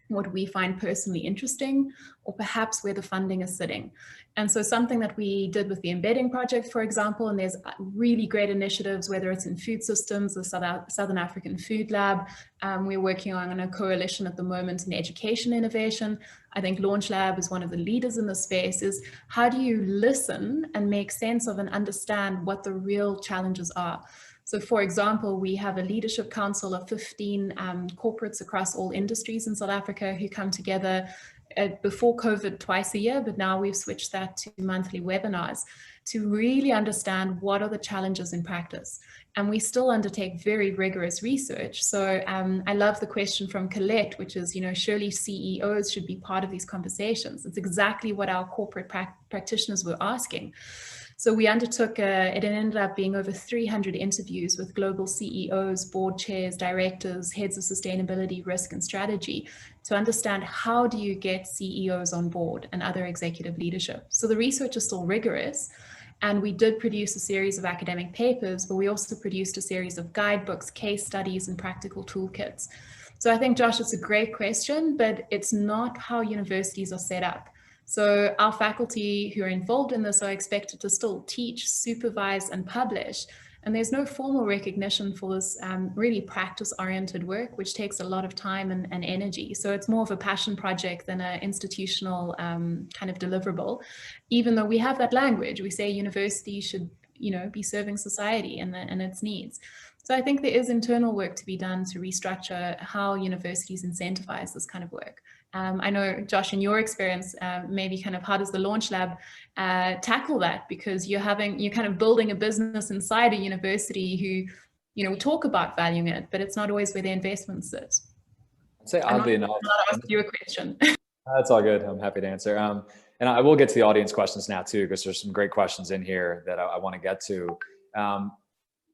what we find personally interesting, or perhaps where the funding is sitting. And so something that we did with the Embedding Project, for example, and there's really great initiatives, whether it's in food systems, the Southern African Food Lab. We're working on a coalition at the moment in education innovation. I think LaunchLab is one of the leaders in the space. Is how do you listen and make sense of and understand what the real challenges are? So for example, we have a leadership council of 15 corporates across all industries in South Africa who come together before COVID twice a year, but now we've switched that to monthly webinars to really understand what are the challenges in practice. And we still undertake very rigorous research. So I love the question from Colette, which is, you know, surely CEOs should be part of these conversations. It's exactly what our corporate practitioners were asking. So we undertook, it ended up being over 300 interviews with global CEOs, board chairs, directors, heads of sustainability, risk and strategy to understand how do you get CEOs on board and other executive leadership. So the research is still rigorous. And we did produce a series of academic papers, but we also produced a series of guidebooks, case studies, and practical toolkits. So I think, Josh, it's a great question, but it's not how universities are set up. So our faculty who are involved in this are expected to still teach, supervise, and publish. And there's no formal recognition for this really practice-oriented work, which takes a lot of time and energy. So it's more of a passion project than an institutional kind of deliverable. Even though we have that language, we say university should, you know, be serving society and its needs. So I think there is internal work to be done to restructure how universities incentivize this kind of work. I know, Josh, in your experience, maybe kind of how does the LaunchLab tackle that? Because you're kind of building a business inside a university who, you know, we talk about valuing it, but it's not always where the investment sits. I'd say oddly enough, I'm not asking you a question. That's all good. I'm happy to answer. And I will get to the audience questions now too, because there's some great questions in here that I want to get to.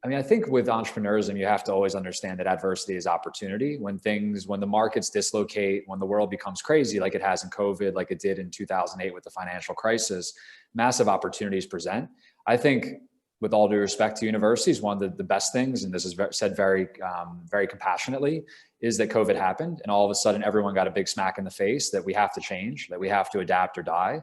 I mean, I think with entrepreneurism, you have to always understand that adversity is opportunity. When the markets dislocate, when the world becomes crazy, like it has in COVID, like it did in 2008 with the financial crisis, massive opportunities present. I think, with all due respect to universities, one of the best things, and this is said very, very compassionately, is that COVID happened and all of a sudden everyone got a big smack in the face that we have to change, that we have to adapt or die.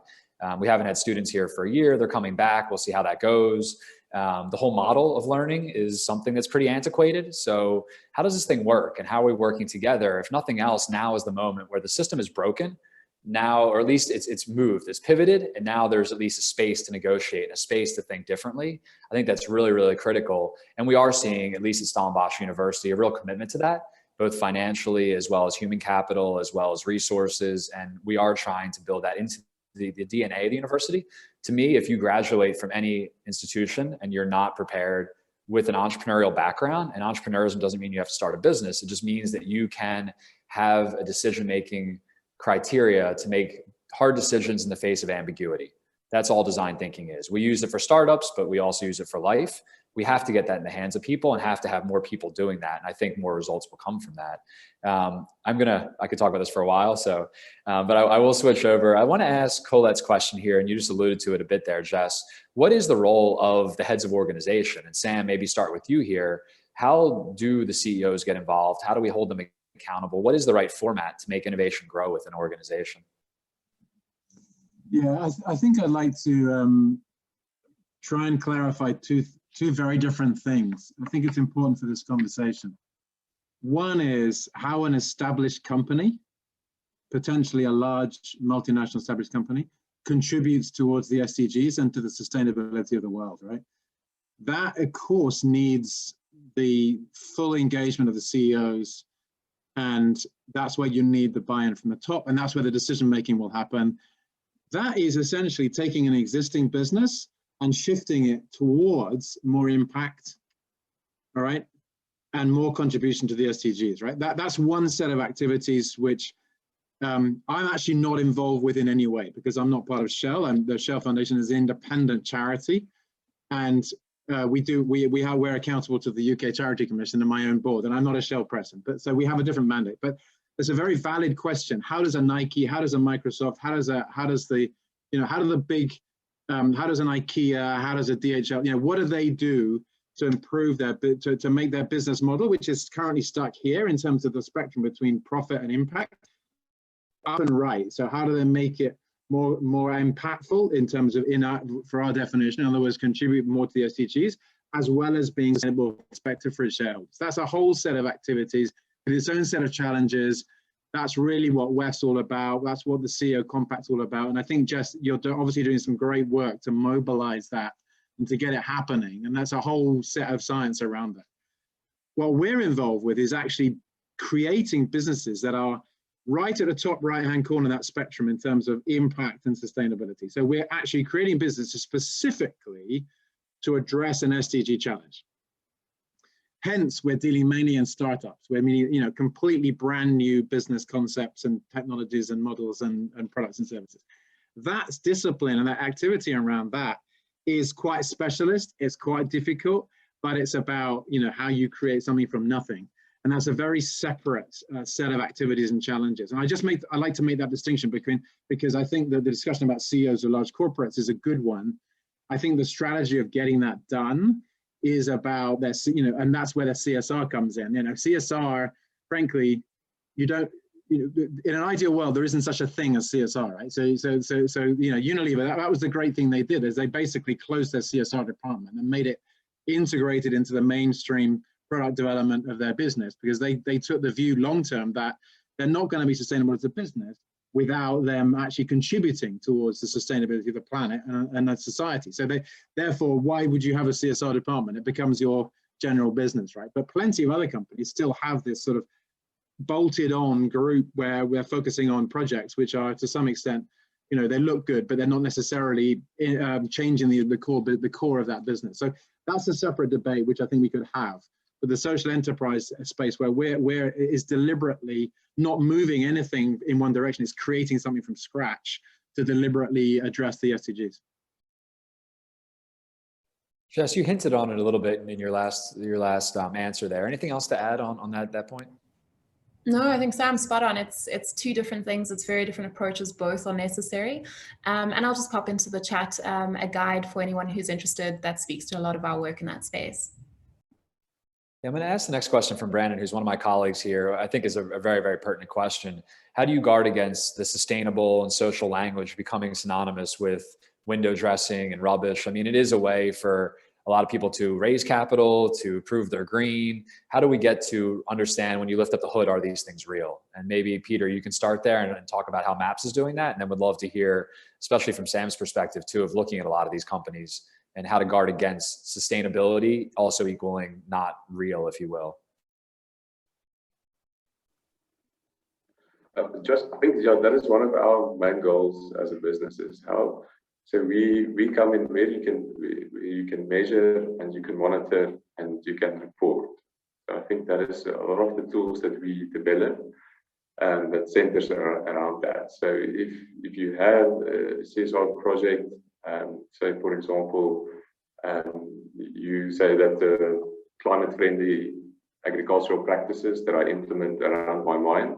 We haven't had students here for a year. They're coming back. We'll see how that goes. The whole model of learning is something that's pretty antiquated. So how does this thing work, and how are we working together? If nothing else, now is the moment where the system is broken now, or at least it's moved, it's pivoted, and now there's at least a space to negotiate, a space to think differently. I think that's really, really critical. And we are seeing, at least at Stellenbosch University, a real commitment to that, both financially as well as human capital, as well as resources. And we are trying to build that into the DNA of the university. To me, if you graduate from any institution and you're not prepared with an entrepreneurial background, and entrepreneurship doesn't mean you have to start a business, it just means that you can have a decision-making criteria to make hard decisions in the face of ambiguity. That's all design thinking is. We use it for startups, but we also use it for life. We have to get that in the hands of people and have to have more people doing that. And I think more results will come from that. I could talk about this for a while, but I will switch over. I want to ask Colette's question here, and you just alluded to it a bit there, Jess. What is the role of the heads of organization? And Sam, maybe start with you here. How do the CEOs get involved? How do we hold them accountable? What is the right format to make innovation grow with an organization? Yeah, I think I'd like to try and clarify two very different things. I think it's important for this conversation. One is how an established company, potentially a large multinational established company, contributes towards the SDGs and to the sustainability of the world, right? That, of course, needs the full engagement of the CEOs, and that's where you need the buy-in from the top, and that's where the decision-making will happen. That is essentially taking an existing business and shifting it towards more impact, all right, and more contribution to the SDGs, right? That's one set of activities which I'm actually not involved with in any way, because I'm not part of Shell, and the Shell Foundation is an independent charity, and we're accountable to the UK Charity Commission and my own board, and I'm not a Shell president, but so we have a different mandate. But it's a very valid question. How does a Nike, how does a Microsoft, how does an IKEA, how does a DHL, what do they do to improve to make their business model, which is currently stuck here in terms of the spectrum between profit and impact, up and right? So how do they make it more impactful in terms of, for our definition, in other words, contribute more to the SDGs, as well as being sustainable perspective for its shareholders? That's a whole set of activities with its own set of challenges. That's really what WEF's all about. That's what the CEO Compact's all about. And I think, Jess, you're obviously doing some great work to mobilize that and to get it happening. And that's a whole set of science around that. What we're involved with is actually creating businesses that are right at the top right-hand corner of that spectrum in terms of impact and sustainability. So we're actually creating businesses specifically to address an SDG challenge. Hence, we're dealing mainly in startups. We're meaning, completely brand new business concepts and technologies and models and products and services. That's discipline, and that activity around that is quite specialist. It's quite difficult, but it's about how you create something from nothing. And that's a very separate set of activities and challenges. And I like to make that distinction because I think that the discussion about CEOs of large corporates is a good one. I think the strategy of getting that done is about their, and that's where the CSR comes in. CSR, frankly, in an ideal world, there isn't such a thing as CSR, right? So Unilever, that was the great thing they did, is they basically closed their CSR department and made it integrated into the mainstream product development of their business, because they took the view long-term that they're not going to be sustainable as a business without them actually contributing towards the sustainability of the planet and the society. So therefore, why would you have a CSR department? It becomes your general business, right? But plenty of other companies still have this sort of bolted on group where we're focusing on projects which are, to some extent, they look good, but they're not necessarily changing the core of that business. So that's a separate debate, which I think we could have. But the social enterprise space where is deliberately not moving anything in one direction, is creating something from scratch to deliberately address the SDGs. Jess, you hinted on it a little bit in your last answer there. Anything else to add on that point? No, I think Sam's spot on. It's two different things. It's very different approaches. Both are necessary. And I'll just pop into the chat a guide for anyone who's interested that speaks to a lot of our work in that space. Yeah, I'm going to ask the next question from Brandon, who's one of my colleagues here. I think is a very, very pertinent question. How do you guard against the sustainable and social language becoming synonymous with window dressing and rubbish? I mean, it is a way for a lot of people to raise capital, to prove they're green? How do we get to understand when you lift up the hood, are these things real? And maybe Pieter, you can start there and talk about how MAPS is doing that. And then would love to hear, especially from Sam's perspective too, of looking at a lot of these companies and how to guard against sustainability also equaling not real, if you will. Just, I think, yeah, that is one of our main goals as a business, is how, so we come in where you can measure and you can monitor and you can report. So I think that is a lot of the tools that we develop that centers around that. So if you have a CSR project, so for example, you say that the climate-friendly agricultural practices that I implement around my mine,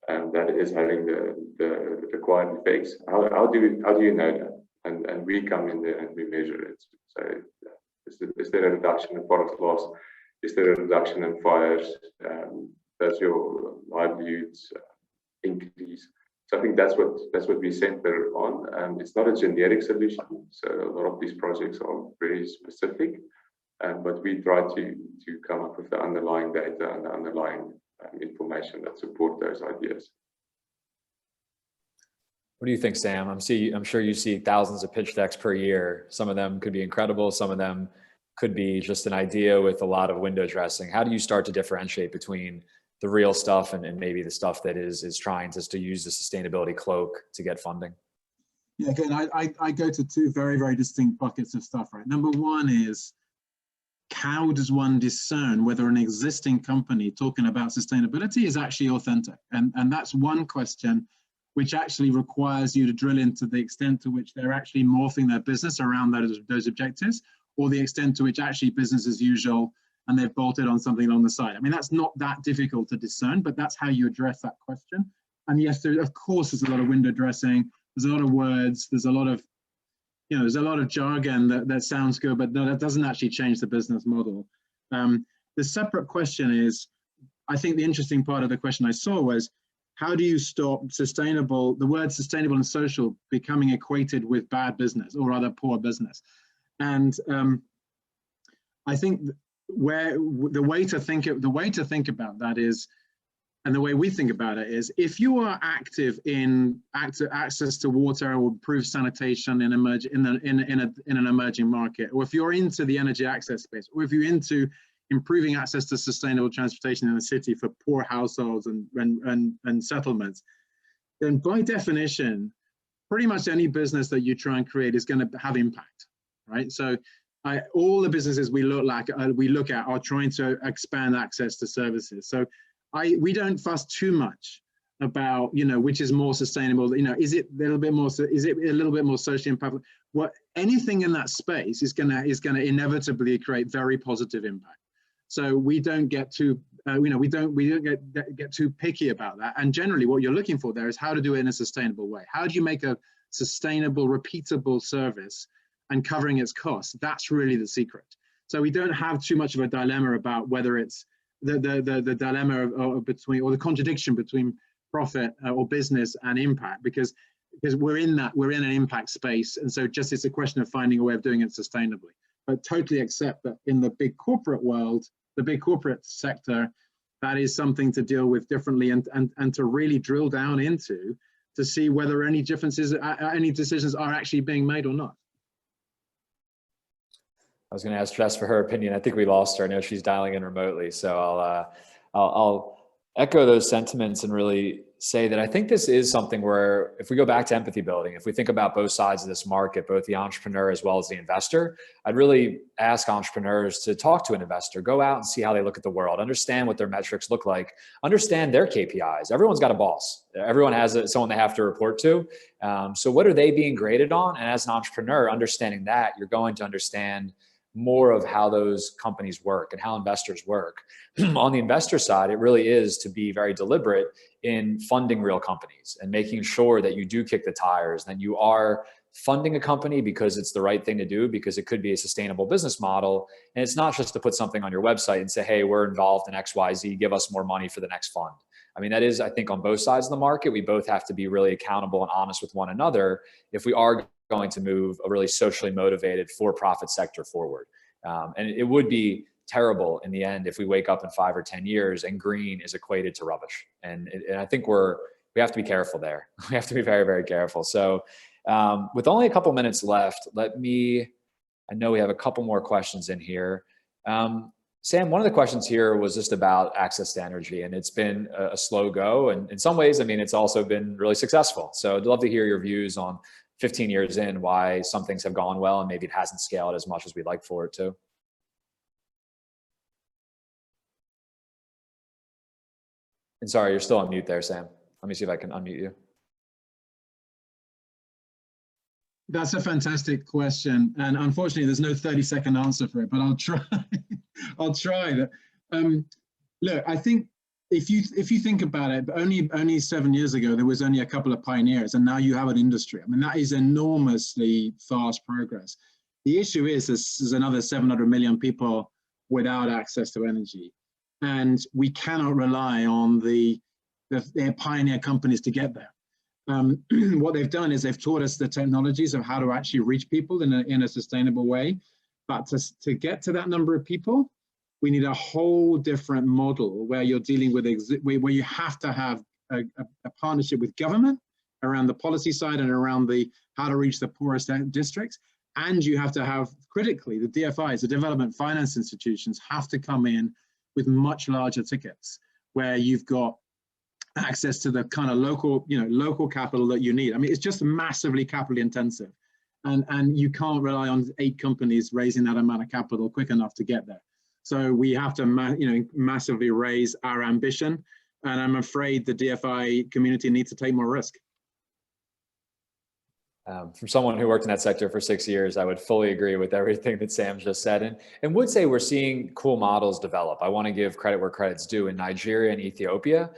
that is having the required effects. How do you know that? And we come in there and we measure it. So is there a reduction in forest loss? Is there a reduction in fires? Does your livelihoods increase? So I think that's what we center on. It's not a generic solution. So a lot of these projects are very specific, but we try to come up with the underlying data and the underlying information that support those ideas. What do you think, Sam? I'm sure you see thousands of pitch decks per year. Some of them could be incredible. Some of them could be just an idea with a lot of window dressing. How do you start to differentiate between the real stuff and maybe the stuff that is trying just to use the sustainability cloak to get funding? Yeah, again, I go to two very, very distinct buckets of stuff, right? Number one is, how does one discern whether an existing company talking about sustainability is actually authentic? And that's one question which actually requires you to drill into the extent to which they're actually morphing their business around those objectives, or the extent to which actually business as usual and they've bolted on something on the side. I mean, that's not that difficult to discern, but that's how you address that question. And yes, of course, there's a lot of window dressing, there's a lot of words, there's a lot of, there's a lot of jargon that sounds good, but no, that doesn't actually change the business model. The separate question is, I think the interesting part of the question I saw was, how do you stop the word sustainable and social becoming equated with bad business, or rather poor business? And I think the way to think about that is, and the way we think about it is, if you are active in access to water or improved sanitation in an emerging market, or if you're into the energy access space, or if you're into improving access to sustainable transportation in the city for poor households and settlements, then by definition, pretty much any business that you try and create is going to have impact, right? So all the businesses we look at are trying to expand access to services. So we don't fuss too much about, which is more sustainable. Is it a little bit more socially impactful? Anything in that space is going to inevitably create very positive impact. So we don't get too, we don't get too picky about that. And generally, what you're looking for there is how to do it in a sustainable way. How do you make a sustainable, repeatable service and covering its costs? That's really the secret. So we don't have too much of a dilemma about whether it's the dilemma between, or the contradiction between profit or business and impact, because we're in an impact space, and so just it's a question of finding a way of doing it sustainably. But totally accept that in the big corporate world, the big corporate sector, that is something to deal with differently and to really drill down into to see whether any decisions are actually being made or not. I was going to ask Jess for her opinion. I think we lost her. I know she's dialing in remotely, so I'll echo those sentiments and really say that I think this is something where, if we go back to empathy building, if we think about both sides of this market, both the entrepreneur as well as the investor, I'd really ask entrepreneurs to talk to an investor, go out and see how they look at the world, understand what their metrics look like, understand their KPIs. Everyone's got a boss. Everyone has someone they have to report to. So what are they being graded on? And as an entrepreneur, understanding that, you're going to understand more of how those companies work and how investors work. On the investor side, it really is to be very deliberate in funding real companies and making sure that you do kick the tires, that you are funding a company because it's the right thing to do, because it could be a sustainable business model. And it's not just to put something on your website and say, hey, we're involved in XYZ, give us more money for the next fund. I mean, that is, I think, on both sides of the market, we both have to be really accountable and honest with one another if we are going to move a really socially motivated for-profit sector forward. And it would be terrible in the end if we wake up in 5 or 10 years and green is equated to rubbish. And I think we have to be careful there. We have to be very, very careful. So with only a couple minutes left, I know we have a couple more questions in here. Sam, one of the questions here was just about access to energy, and it's been a slow go. And in some ways, I mean, it's also been really successful. So I'd love to hear your views on 15 years in, why some things have gone well and maybe it hasn't scaled as much as we'd like for it to. And sorry, you're still on mute there, Sam. Let me see if I can unmute you. That's a fantastic question, and unfortunately, there's no 30-second answer for it. But I'll try. I'll try that. Look, I think if you think about it, only 7 years ago there was only a couple of pioneers, and now you have an industry. I mean, that is enormously fast progress. The issue is there's another 700 million people without access to energy, and we cannot rely on the pioneer companies to get there. What they've done is they've taught us the technologies of how to actually reach people in a sustainable way. But to get to that number of people, we need a whole different model where you're dealing with, where you have to have a partnership with government around the policy side and around how to reach the poorest districts. And you have to have, critically, the DFIs, the development finance institutions, have to come in with much larger tickets where you've got access to the kind of local capital that you need. I mean, it's just massively capital intensive, and you can't rely on 8 companies raising that amount of capital quick enough to get there. So we have to, massively raise our ambition, and I'm afraid the DFI community needs to take more risk. From someone who worked in that sector for 6 years, I would fully agree with everything that Sam just said, and would say we're seeing cool models develop. I want to give credit where credit's due. In Nigeria and Ethiopia,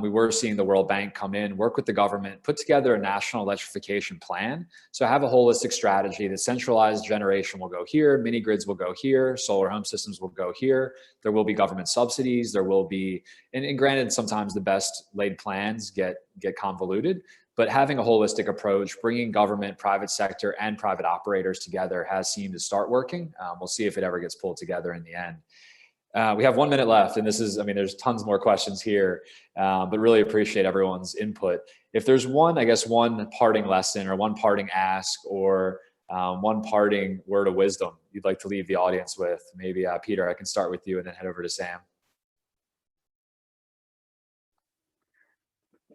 we were seeing the World Bank come in, work with the government, put together a national electrification plan. So have a holistic strategy that centralized generation will go here, mini grids will go here, solar home systems will go here. There will be government subsidies. There will be, and granted, sometimes the best laid plans get convoluted. But having a holistic approach, bringing government, private sector, and private operators together has seemed to start working. We'll see if it ever gets pulled together in the end. We have 1 minute left, and there's tons more questions here, but really appreciate everyone's input. If there's one parting lesson or one parting ask or one parting word of wisdom you'd like to leave the audience with, maybe Pieter, I can start with you and then head over to Sam.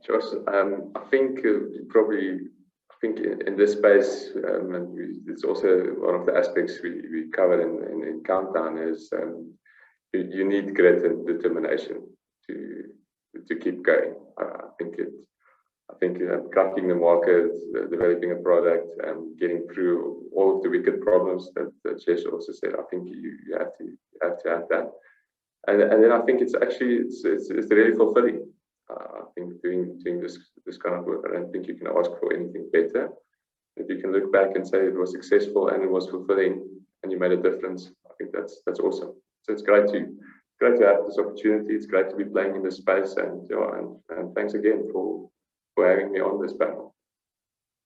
Josh, I think in this space, and it's also one of the aspects we covered in Countdown is you need grit and determination to keep going. I think cracking the market, developing a product, and getting through all of the wicked problems that Jess also said. I think you have to have that, and then I think it's really fulfilling. I think doing this kind of work, I don't think you can ask for anything better. If you can look back and say it was successful and it was fulfilling and you made a difference, I think that's awesome. So it's great to have this opportunity. It's great to be playing in this space, and thanks again for having me on this panel.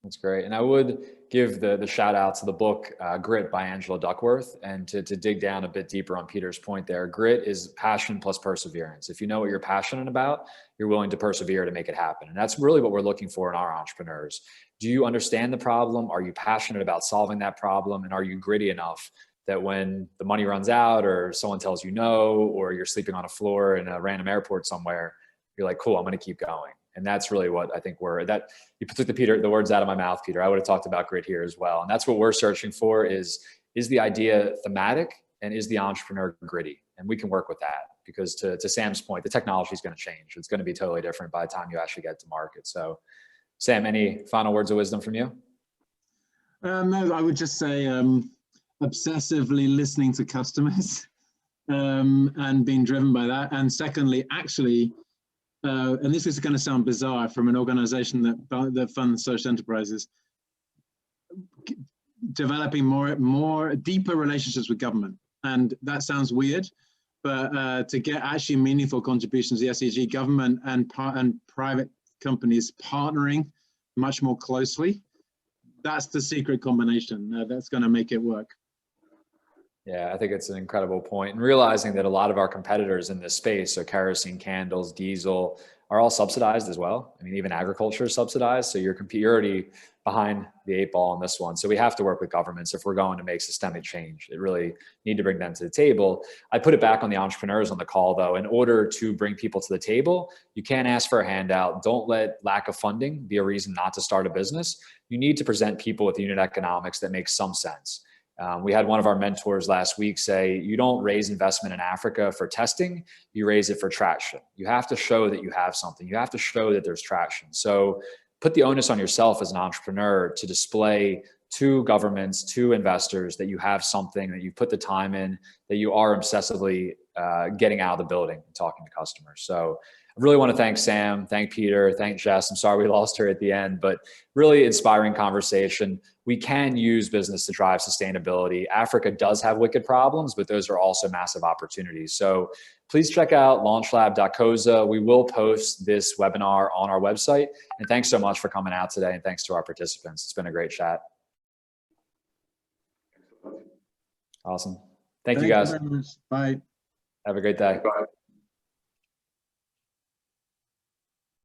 That's great. And I would give the shout out to the book Grit by Angela Duckworth, and to dig down a bit deeper on Pieter's point there. Grit is passion plus perseverance. If you know what you're passionate about, you're willing to persevere to make it happen. And that's really what we're looking for in our entrepreneurs. Do you understand the problem? Are you passionate about solving that problem? And are you gritty enough that when the money runs out or someone tells you no, or you're sleeping on a floor in a random airport somewhere, you're like, cool, I'm going to keep going. And that's really what I think you took the words out of my mouth, Pieter. I would have talked about grit here as well. And that's what we're searching for is the idea thematic and is the entrepreneur gritty? And we can work with that because to Sam's point, the technology is going to change. It's going to be totally different by the time you actually get to market. So Sam, any final words of wisdom from you? No, I would just say obsessively listening to customers and being driven by that. And secondly, actually, and this is going to sound bizarre from an organization that funds social enterprises, developing more deeper relationships with government. And that sounds weird, but to get actually meaningful contributions to the SDG, government and private companies partnering much more closely, that's the secret combination that's going to make it work. Yeah, I think it's an incredible point. And realizing that a lot of our competitors in this space, so kerosene, candles, diesel, are all subsidized as well. I mean, even agriculture is subsidized. So you're already behind the 8 ball on this one. So we have to work with governments if we're going to make systemic change. They really need to bring them to the table. I put it back on the entrepreneurs on the call, though. In order to bring people to the table, you can't ask for a handout. Don't let lack of funding be a reason not to start a business. You need to present people with unit economics that makes some sense. We had one of our mentors last week say, you don't raise investment in Africa for testing, you raise it for traction. You have to show that you have something. You have to show that there's traction. So put the onus on yourself as an entrepreneur to display to governments, to investors, that you have something, that you put the time in, that you are obsessively getting out of the building and talking to customers. So I really want to thank Sam, thank Peter, thank Jess. I'm sorry we lost her at the end, but really inspiring conversation. We can use business to drive sustainability. Africa does have wicked problems, but those are also massive opportunities. So please check out launchlab.coza. We will post this webinar on our website. And thanks so much for coming out today. And thanks to our participants. It's been a great chat. Awesome. Thank you guys. Very much. Bye. Have a great day. Bye.